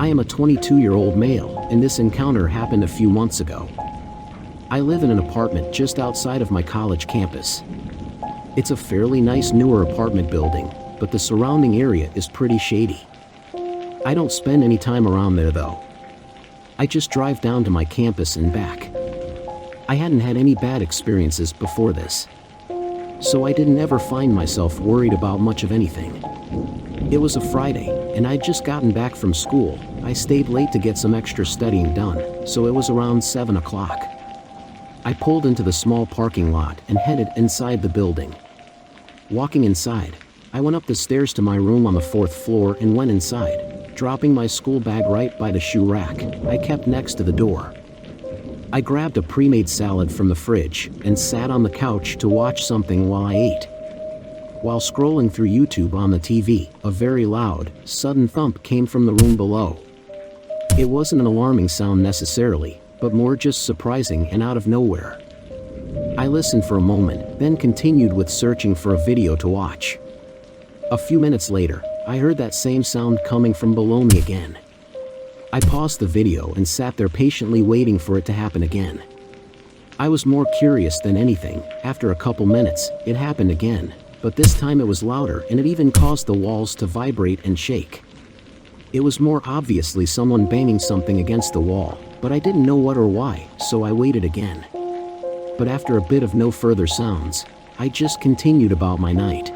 I am a 22-year-old male, and this encounter happened a few months ago. I live in an apartment just outside of my college campus. It's a fairly nice newer apartment building, but the surrounding area is pretty shady. I don't spend any time around there though. I just drive down to my campus and back. I hadn't had any bad experiences before this, so I didn't ever find myself worried about much of anything. It was a Friday, and I'd just gotten back from school. I stayed late to get some extra studying done, so it was around 7 o'clock. I pulled into the small parking lot and headed inside the building. Walking inside, I went up the stairs to my room on the 4th floor and went inside, dropping my school bag right by the shoe rack I kept next to the door. I grabbed a pre-made salad from the fridge and sat on the couch to watch something while I ate. While scrolling through YouTube on the TV, a very loud, sudden thump came from the room below. It wasn't an alarming sound necessarily, but more just surprising and out of nowhere. I listened for a moment, then continued with searching for a video to watch. A few minutes later, I heard that same sound coming from below me again. I paused the video and sat there patiently waiting for it to happen again. I was more curious than anything. After a couple minutes, it happened again, but this time it was louder and it even caused the walls to vibrate and shake. It was more obviously someone banging something against the wall, but I didn't know what or why, so I waited again. But after a bit of no further sounds, I just continued about my night.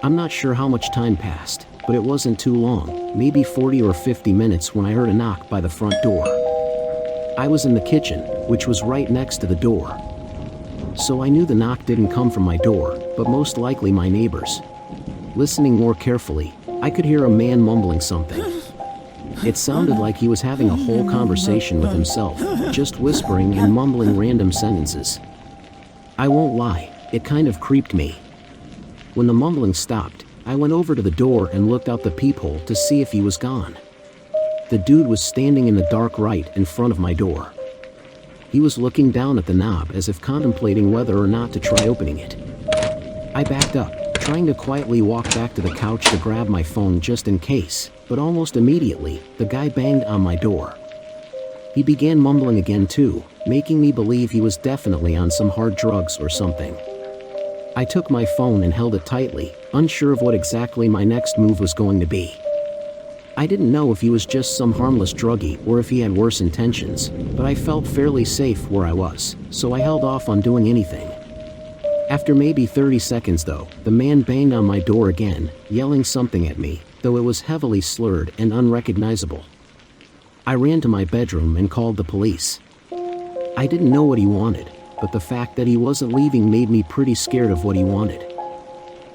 I'm not sure how much time passed, but it wasn't too long, maybe 40 or 50 minutes, when I heard a knock by the front door. I was in the kitchen, which was right next to the door. So I knew the knock didn't come from my door, but most likely my neighbor's. Listening more carefully, I could hear a man mumbling something. It sounded like he was having a whole conversation with himself, just whispering and mumbling random sentences. I won't lie, it kind of creeped me. When the mumbling stopped, I went over to the door and looked out the peephole to see if he was gone. The dude was standing in the dark right in front of my door. He was looking down at the knob as if contemplating whether or not to try opening it. I backed up, trying to quietly walk back to the couch to grab my phone just in case, but almost immediately, the guy banged on my door. He began mumbling again too, making me believe he was definitely on some hard drugs or something. I took my phone and held it tightly, unsure of what exactly my next move was going to be. I didn't know if he was just some harmless druggie or if he had worse intentions, but I felt fairly safe where I was, so I held off on doing anything. After maybe 30 seconds though, the man banged on my door again, yelling something at me, though it was heavily slurred and unrecognizable. I ran to my bedroom and called the police. I didn't know what he wanted, but the fact that he wasn't leaving made me pretty scared of what he wanted.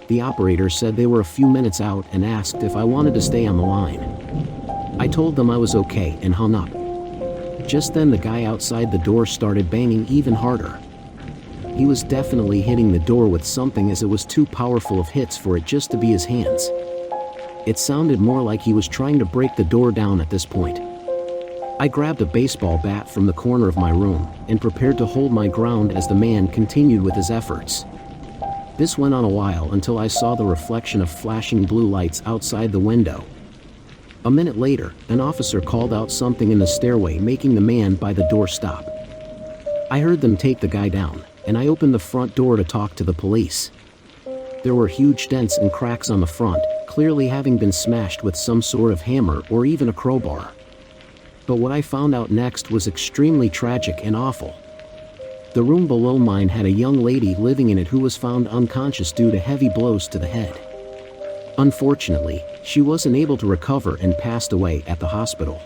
The operator said they were a few minutes out and asked if I wanted to stay on the line. I told them I was okay and hung up. Just then the guy outside the door started banging even harder. He was definitely hitting the door with something, as it was too powerful of hits for it just to be his hands. It sounded more like he was trying to break the door down at this point. I grabbed a baseball bat from the corner of my room and prepared to hold my ground as the man continued with his efforts. This went on a while until I saw the reflection of flashing blue lights outside the window. A minute later, an officer called out something in the stairway, making the man by the door stop. I heard them take the guy down, and I opened the front door to talk to the police. There were huge dents and cracks on the front, clearly having been smashed with some sort of hammer or even a crowbar. But what I found out next was extremely tragic and awful. The room below mine had a young lady living in it who was found unconscious due to heavy blows to the head. Unfortunately, she wasn't able to recover and passed away at the hospital.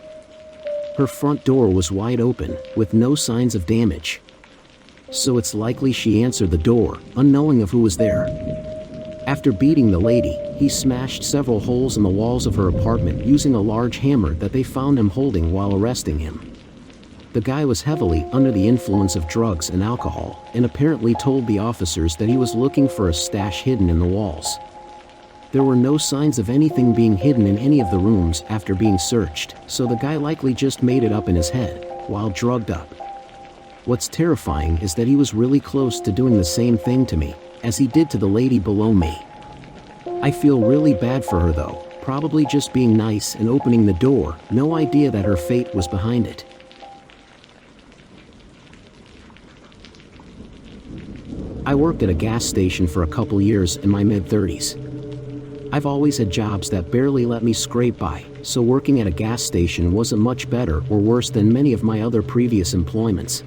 Her front door was wide open, with no signs of damage. So it's likely she answered the door, unknowing of who was there. After beating the lady, he smashed several holes in the walls of her apartment using a large hammer that they found him holding while arresting him. The guy was heavily under the influence of drugs and alcohol, and apparently told the officers that he was looking for a stash hidden in the walls. There were no signs of anything being hidden in any of the rooms after being searched, so the guy likely just made it up in his head, while drugged up. What's terrifying is that he was really close to doing the same thing to me, as he did to the lady below me. I feel really bad for her though, probably just being nice and opening the door, no idea that her fate was behind it. I worked at a gas station for a couple years in my mid-30s. I've always had jobs that barely let me scrape by, so working at a gas station wasn't much better or worse than many of my other previous employments.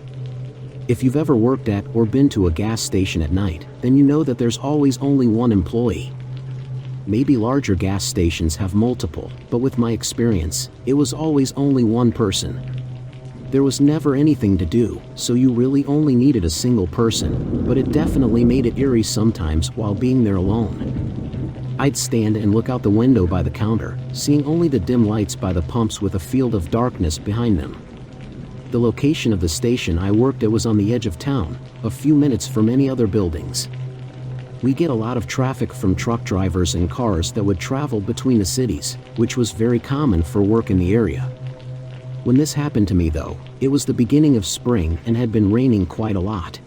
If you've ever worked at or been to a gas station at night, then you know that there's always only one employee. Maybe larger gas stations have multiple, but with my experience, it was always only one person. There was never anything to do, so you really only needed a single person, but it definitely made it eerie sometimes while being there alone. I'd stand and look out the window by the counter, seeing only the dim lights by the pumps with a field of darkness behind them. The location of the station I worked at was on the edge of town, a few minutes from any other buildings. We get a lot of traffic from truck drivers and cars that would travel between the cities, which was very common for work in the area. When this happened to me though, it was the beginning of spring and had been raining quite a lot.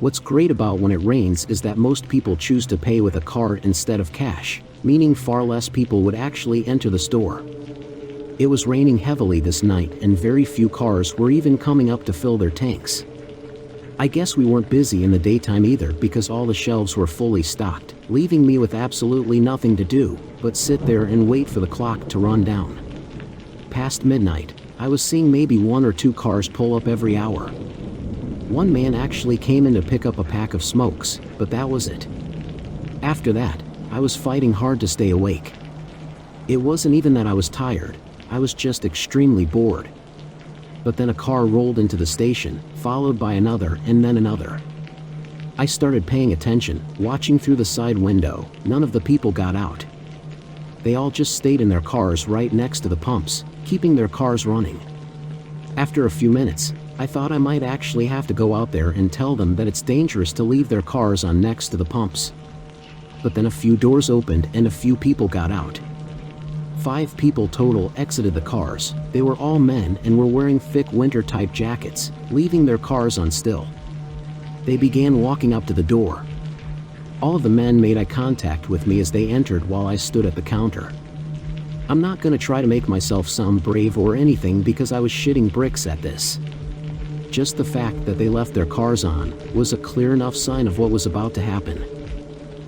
What's great about when it rains is that most people choose to pay with a card instead of cash, meaning far less people would actually enter the store. It was raining heavily this night and very few cars were even coming up to fill their tanks. I guess we weren't busy in the daytime either because all the shelves were fully stocked, leaving me with absolutely nothing to do but sit there and wait for the clock to run down. Past midnight, I was seeing maybe 1 or 2 cars pull up every hour. One man actually came in to pick up a pack of smokes, but that was it. After that, I was fighting hard to stay awake. It wasn't even that I was tired, I was just extremely bored. But then a car rolled into the station, followed by another and then another. I started paying attention, watching through the side window. None of the people got out. They all just stayed in their cars right next to the pumps, keeping their cars running. After a few minutes, I thought I might actually have to go out there and tell them that it's dangerous to leave their cars on next to the pumps. But then a few doors opened and a few people got out. 5 people total exited the cars. They were all men and were wearing thick winter-type jackets, leaving their cars on still. They began walking up to the door. All of the men made eye contact with me as they entered while I stood at the counter. I'm not gonna try to make myself sound brave or anything because I was shitting bricks at this. Just the fact that they left their cars on was a clear enough sign of what was about to happen.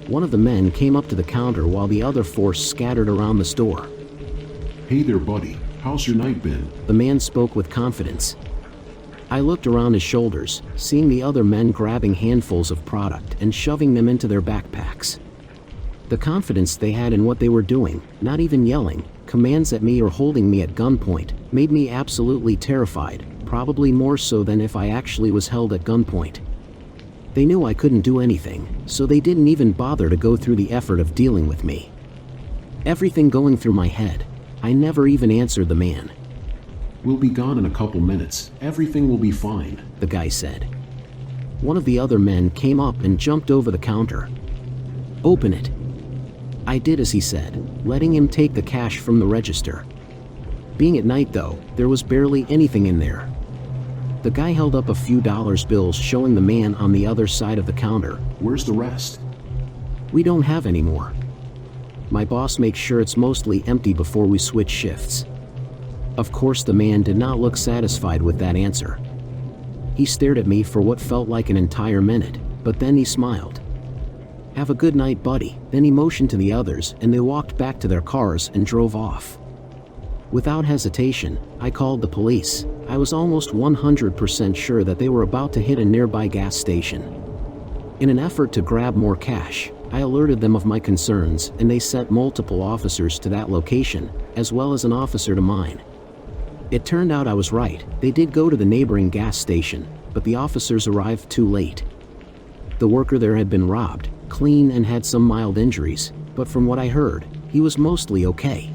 One of the men came up to the counter while the other 4 scattered around the store. "Hey there, buddy. How's your night been?" The man spoke with confidence. I looked around his shoulders, seeing the other men grabbing handfuls of product and shoving them into their backpacks. The confidence they had in what they were doing, not even yelling, commands at me or holding me at gunpoint, made me absolutely terrified, probably more so than if I actually was held at gunpoint. They knew I couldn't do anything, so they didn't even bother to go through the effort of dealing with me. Everything going through my head, I never even answered the man. "We'll be gone in a couple minutes. Everything will be fine," the guy said. One of the other men came up and jumped over the counter. "Open it." I did as he said, letting him take the cash from the register. Being at night though, there was barely anything in there. The guy held up a few dollars bills showing the man on the other side of the counter. "Where's the rest?" "We don't have any more. My boss makes sure it's mostly empty before we switch shifts." Of course the man did not look satisfied with that answer. He stared at me for what felt like an entire minute, but then he smiled. "Have a good night, buddy." Then he motioned to the others and they walked back to their cars and drove off. Without hesitation, I called the police. I was almost 100% sure that they were about to hit a nearby gas station. In an effort to grab more cash, I alerted them of my concerns and they sent multiple officers to that location, as well as an officer to mine. It turned out I was right. They did go to the neighboring gas station, but the officers arrived too late. The worker there had been robbed, clean and had some mild injuries, but from what I heard, he was mostly okay.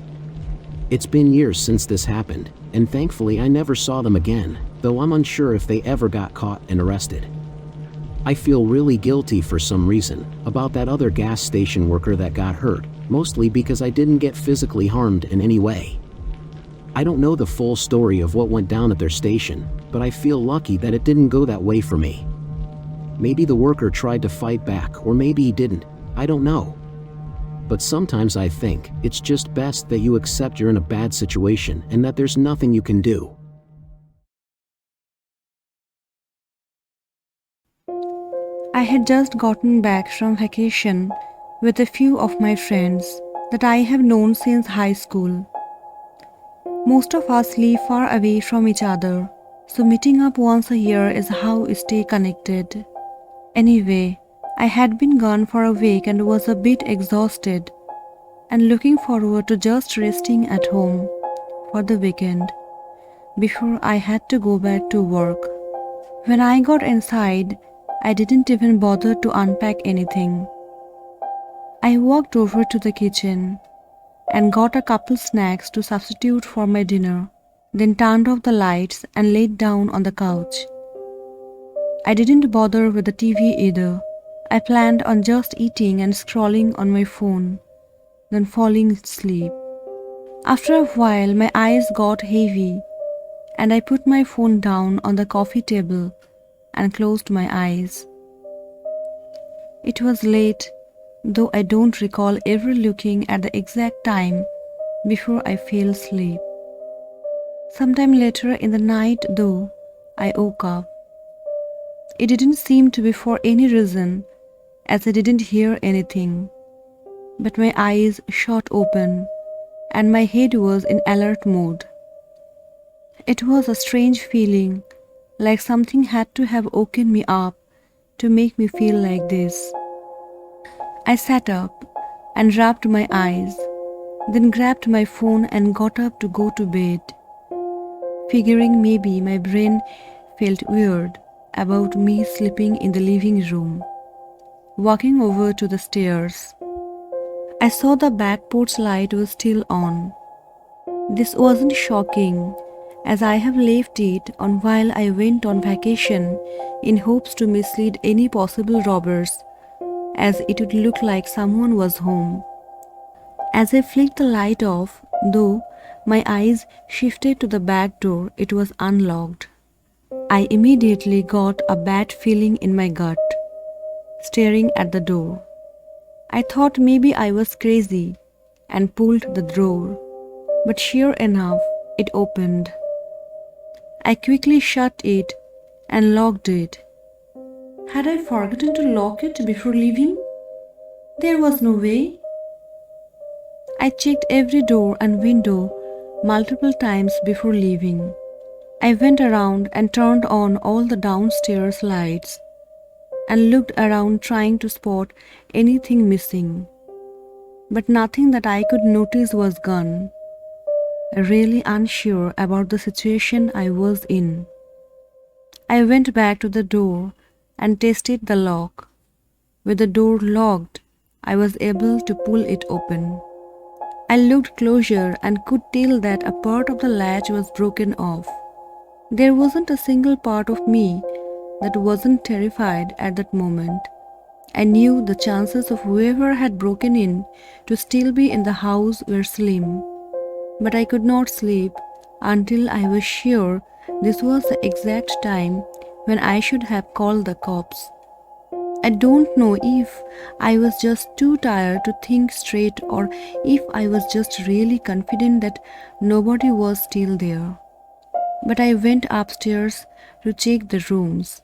It's been years since this happened, and thankfully I never saw them again, though I'm unsure if they ever got caught and arrested. I feel really guilty for some reason about that other gas station worker that got hurt, mostly because I didn't get physically harmed in any way. I don't know the full story of what went down at their station, but I feel lucky that it didn't go that way for me. Maybe the worker tried to fight back or maybe he didn't, I don't know. But sometimes I think it's just best that you accept you're in a bad situation and that there's nothing you can do. I had just gotten back from vacation with a few of my friends that I have known since high school. Most of us live far away from each other, so meeting up once a year is how we stay connected. Anyway, I had been gone for a week and was a bit exhausted and looking forward to just resting at home for the weekend before I had to go back to work. When I got inside, I didn't even bother to unpack anything. I walked over to the kitchen and got a couple snacks to substitute for my dinner, then turned off the lights and laid down on the couch. I didn't bother with the TV either. I planned on just eating and scrolling on my phone, then falling asleep. After a while, my eyes got heavy and I put my phone down on the coffee table and closed my eyes. It was late, though I don't recall ever looking at the exact time before I fell asleep. Sometime later in the night, though, I woke up. It didn't seem to be for any reason, as I didn't hear anything, but my eyes shot open and my head was in alert mode. It was a strange feeling, like something had to have woken me up to make me feel like this. I sat up and rubbed my eyes, then grabbed my phone and got up to go to bed, figuring maybe my brain felt weird about me sleeping in the living room. Walking over to the stairs, I saw the back porch light was still on. This wasn't shocking, as I have left it on while I went on vacation in hopes to mislead any possible robbers, as it would look like someone was home. As I flicked the light off, though, my eyes shifted to the back door. It was unlocked. I immediately got a bad feeling in my gut, staring at the door. I thought maybe I was crazy and pulled the door, but sure enough, it opened. I quickly shut it and locked it. Had I forgotten to lock it before leaving? There was no way. I checked every door and window multiple times before leaving. I went around and turned on all the downstairs lights and looked around trying to spot anything missing. But nothing that I could notice was gone. Really unsure about the situation I was in, I went back to the door and tested the lock. With the door locked, I was able to pull it open. I looked closer and could tell that a part of the latch was broken off. There wasn't a single part of me that wasn't terrified at that moment. I knew the chances of whoever had broken in to still be in the house were slim. But I could not sleep until I was sure this was the exact time when I should have called the cops. I don't know if I was just too tired to think straight or if I was just really confident that nobody was still there. But I went upstairs to check the rooms,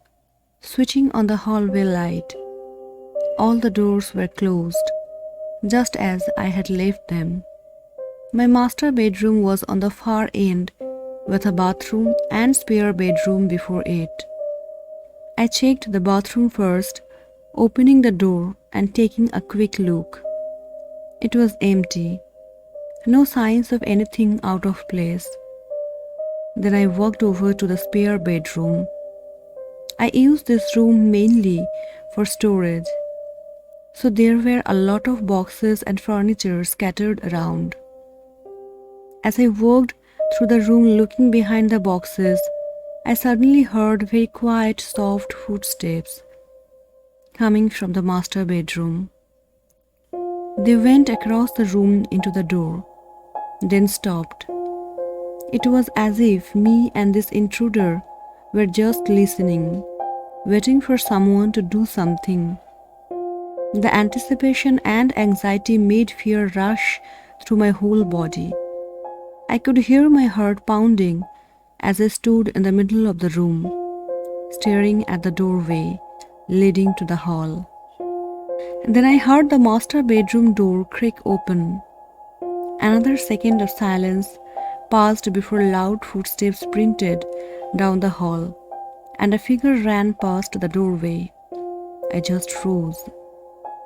switching on the hallway light. All the doors were closed, just as I had left them. My master bedroom was on the far end, with a bathroom and spare bedroom before it. I checked the bathroom first, opening the door and taking a quick look. It was empty, no signs of anything out of place. Then I walked over to the spare bedroom. I used this room mainly for storage, so there were a lot of boxes and furniture scattered around. As I walked through the room looking behind the boxes, I suddenly heard very quiet, soft footsteps coming from the master bedroom. They went across the room into the door, then stopped. It was as if me and this intruder were just listening, waiting for someone to do something. The anticipation and anxiety made fear rush through my whole body. I could hear my heart pounding as I stood in the middle of the room, staring at the doorway leading to the hall. Then I heard the master bedroom door creak open. Another second of silence passed before loud footsteps sprinted down the hall, and a figure ran past the doorway. I just froze.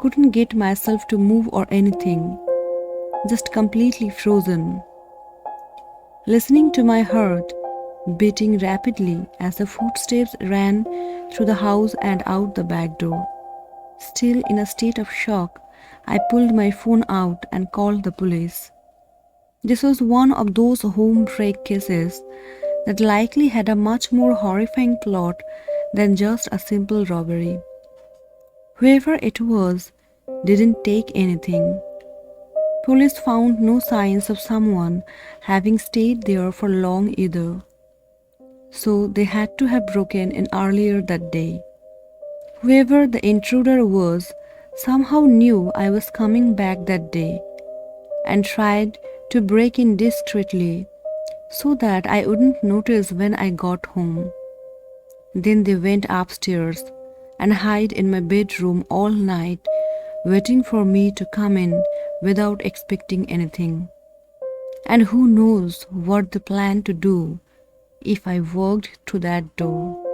Couldn't get myself to move or anything. Just completely frozen. Listening to my heart beating rapidly as the footsteps ran through the house and out the back door. Still in a state of shock, I pulled my phone out and called the police. This was one of those home break cases that likely had a much more horrifying plot than just a simple robbery. Whoever it was didn't take anything. Police found no signs of someone having stayed there for long either. So they had to have broken in earlier that day. Whoever the intruder was somehow knew I was coming back that day and tried to break in discreetly so that I wouldn't notice when I got home. Then they went upstairs and hid in my bedroom all night, waiting for me to come in without expecting anything. And who knows what they planned to do if I walked through that door.